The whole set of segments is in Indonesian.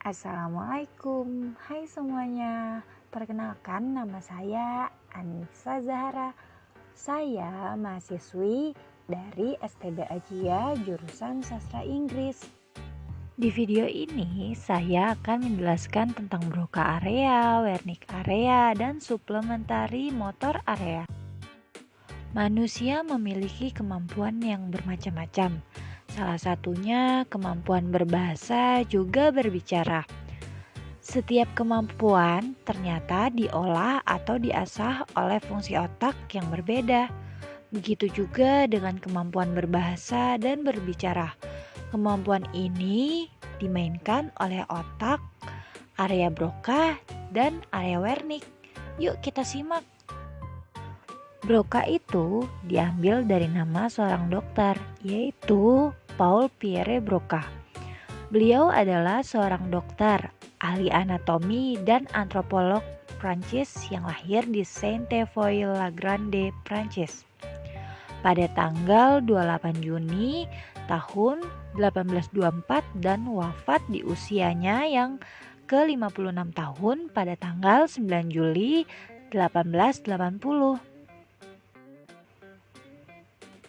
Assalamualaikum, hai semuanya. Perkenalkan, nama saya Anissa Zahra. Saya mahasiswi dari STB Ajia jurusan Sastra Inggris. Di video ini saya akan menjelaskan tentang Broca area, Wernicke area, dan suplementari motor area. Manusia memiliki kemampuan yang bermacam-macam. Salah satunya kemampuan berbahasa juga berbicara. Setiap kemampuan ternyata diolah atau diasah oleh fungsi otak yang berbeda. Begitu juga dengan kemampuan berbahasa dan berbicara. Kemampuan ini dimainkan oleh otak, area Broca, dan area Wernicke. Yuk kita simak. Broca itu diambil dari nama seorang dokter, yaitu Paul Pierre Broca. Beliau adalah seorang dokter, ahli anatomi dan antropolog Prancis yang lahir di Saint-Avold-la-Grande, Prancis pada tanggal 28 Juni tahun 1824 dan wafat di usianya yang ke-56 tahun pada tanggal 9 Juli 1880.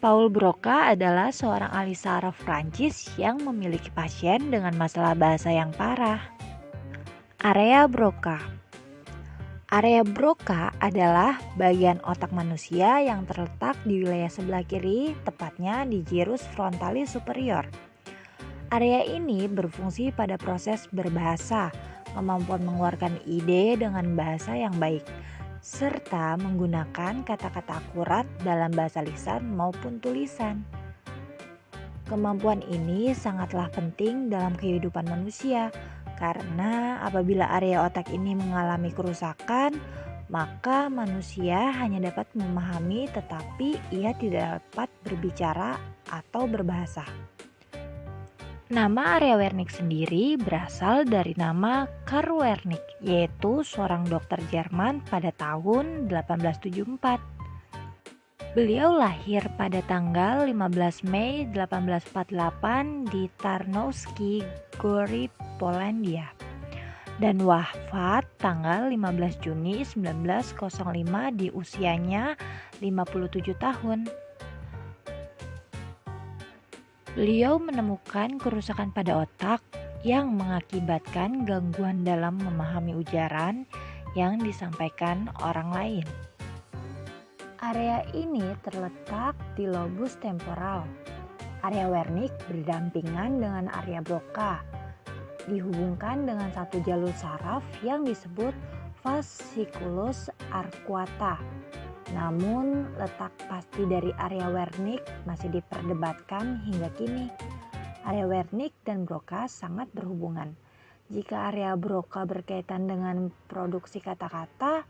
Paul Broca adalah seorang ahli saraf Prancis yang memiliki pasien dengan masalah bahasa yang parah. Area Broca. Area Broca adalah bagian otak manusia yang terletak di wilayah sebelah kiri, tepatnya di gyrus frontalis superior. Area ini berfungsi pada proses berbahasa, kemampuan mengeluarkan ide dengan bahasa yang baik, serta menggunakan kata-kata akurat dalam bahasa lisan maupun tulisan. Kemampuan ini sangatlah penting dalam kehidupan manusia, karena apabila area otak ini mengalami kerusakan, maka manusia hanya dapat memahami tetapi ia tidak dapat berbicara atau berbahasa. Nama area Wernicke sendiri berasal dari nama Karl Wernicke, yaitu seorang dokter Jerman pada tahun 1874. Beliau lahir pada tanggal 15 Mei 1848 di Tarnowski Góry, Polandia, dan wafat tanggal 15 Juni 1905 di usianya 57 tahun. Beliau menemukan kerusakan pada otak yang mengakibatkan gangguan dalam memahami ujaran yang disampaikan orang lain. Area ini terletak di lobus temporal. Area Wernicke berdampingan dengan area Broca, dihubungkan dengan satu jalur saraf yang disebut fasciculus arcuata. Namun, letak pasti dari area Wernicke masih diperdebatkan hingga kini. Area Wernicke dan Broca sangat berhubungan. Jika area Broca berkaitan dengan produksi kata-kata,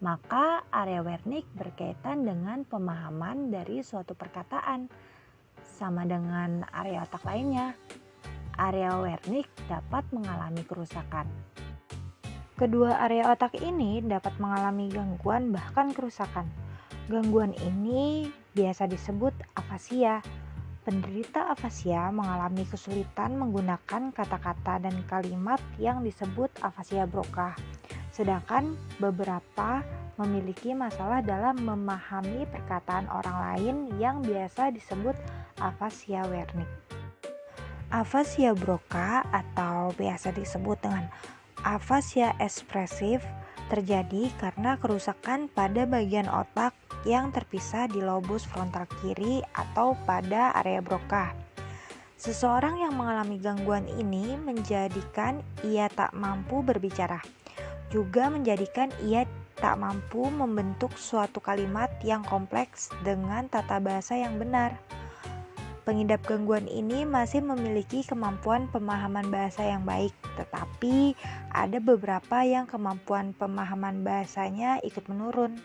maka area Wernicke berkaitan dengan pemahaman dari suatu perkataan. Sama dengan area otak lainnya, area Wernicke dapat mengalami kerusakan. Kedua area otak ini dapat mengalami gangguan bahkan kerusakan. Gangguan ini biasa disebut afasia. Penderita afasia mengalami kesulitan menggunakan kata-kata dan kalimat yang disebut afasia Broca. Sedangkan beberapa memiliki masalah dalam memahami perkataan orang lain yang biasa disebut afasia Wernicke. Afasia Broca atau biasa disebut dengan afasia ekspresif terjadi karena kerusakan pada bagian otak yang terpisah di lobus frontal kiri atau pada area Broca. Seseorang yang mengalami gangguan ini menjadikan ia tak mampu berbicara, juga menjadikan ia tak mampu membentuk suatu kalimat yang kompleks dengan tata bahasa yang benar. Pengidap gangguan ini masih memiliki kemampuan pemahaman bahasa yang baik, tetapi ada beberapa yang kemampuan pemahaman bahasanya ikut menurun.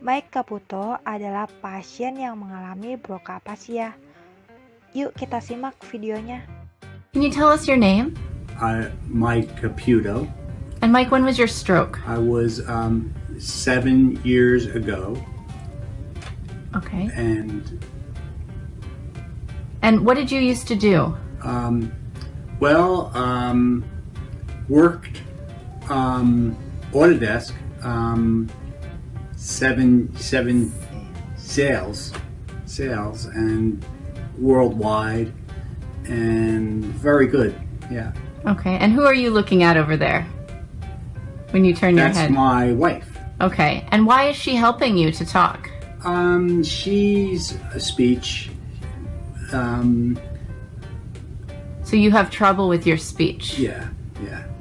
Mike Caputo adalah pasien yang mengalami Broca afasia. Yuk kita simak videonya. Can you tell us your name? Mike Caputo. And Mike, when was your stroke? I was 7 years ago. Okay. And what did you used to do? worked Autodesk, seven sales, and worldwide, and very good. Yeah, Okay. And who are you looking at over there when you turn your that's head? my wife. Okay. And why is she helping you to talk? She's a speech. So you have trouble with your speech. Yeah.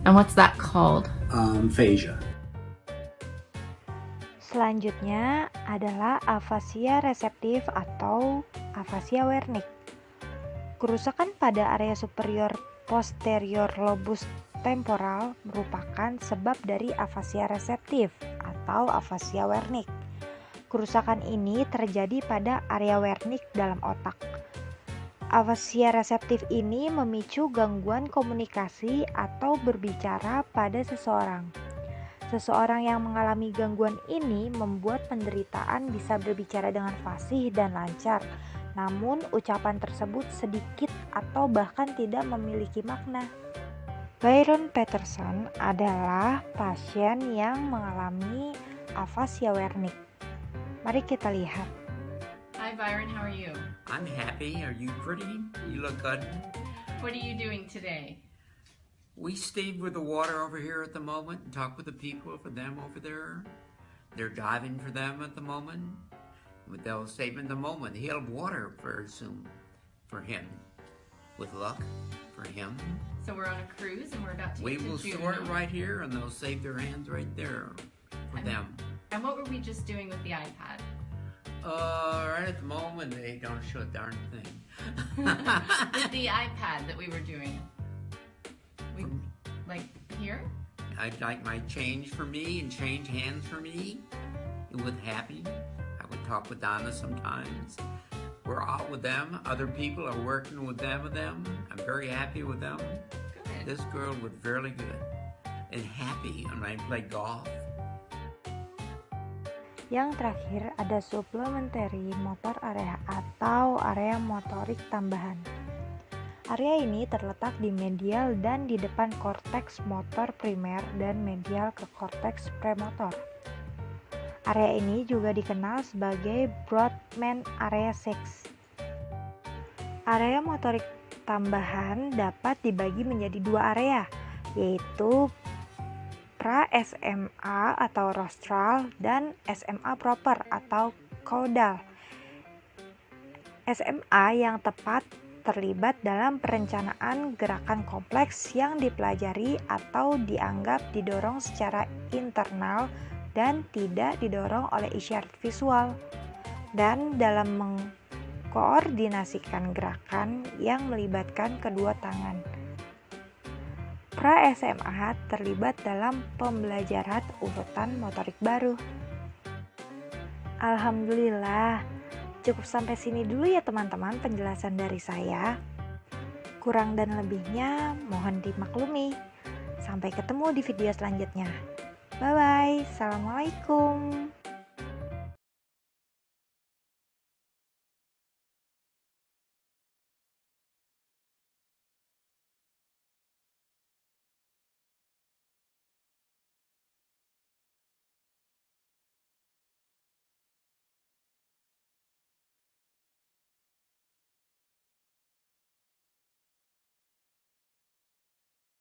And what's that called? Aphasia. Selanjutnya adalah afasia reseptif atau afasia Wernicke. Kerusakan pada area superior posterior lobus temporal merupakan sebab dari afasia reseptif atau afasia Wernicke. Kerusakan ini terjadi pada area Wernicke dalam otak. Afasia reseptif ini memicu gangguan komunikasi atau berbicara pada seseorang. Seseorang yang mengalami gangguan ini membuat penderitaan bisa berbicara dengan fasih dan lancar, namun ucapan tersebut sedikit atau bahkan tidak memiliki makna. Byron Peterson adalah pasien yang mengalami afasia Wernicke. Mari kita lihat. Hi Byron, how are you? I'm happy. Are you pretty? You look good. What are you doing today? We stayed with the water over here at the moment and talked with the people for them over there. They're diving for them at the moment. But they'll save in the moment. He'll have water very soon for him. With luck for him. So we're on a cruise and we're about to We get to will Juneau. store it right here and they'll save their hands right there for them. And what were we just doing with the iPad? Right at the moment they don't show a darn thing. With the iPad that we were doing. We, like here? I'd like my change for me and change hands for me. With Happy, I would talk with Donna sometimes. We're out with them. Other people are working with them. I'm very happy with them. Good. This girl was really good and happy when I play golf. Yang terakhir ada supplementary motor area atau area motorik tambahan. Area ini terletak di medial dan di depan korteks motor primer dan medial ke korteks premotor. Area ini juga dikenal sebagai Brodmann Area 6. Area motorik tambahan dapat dibagi menjadi dua area, yaitu pra-SMA atau rostral dan SMA proper atau caudal. SMA yang tepat terlibat dalam perencanaan gerakan kompleks yang dipelajari atau dianggap didorong secara internal dan tidak didorong oleh isyarat visual, dan dalam mengkoordinasikan gerakan yang melibatkan kedua tangan. Pra-SMA terlibat dalam pembelajaran urutan motorik baru. Alhamdulillah, cukup sampai sini dulu ya teman-teman penjelasan dari saya. Kurang dan lebihnya mohon dimaklumi. Sampai ketemu di video selanjutnya. Bye-bye. Assalamualaikum.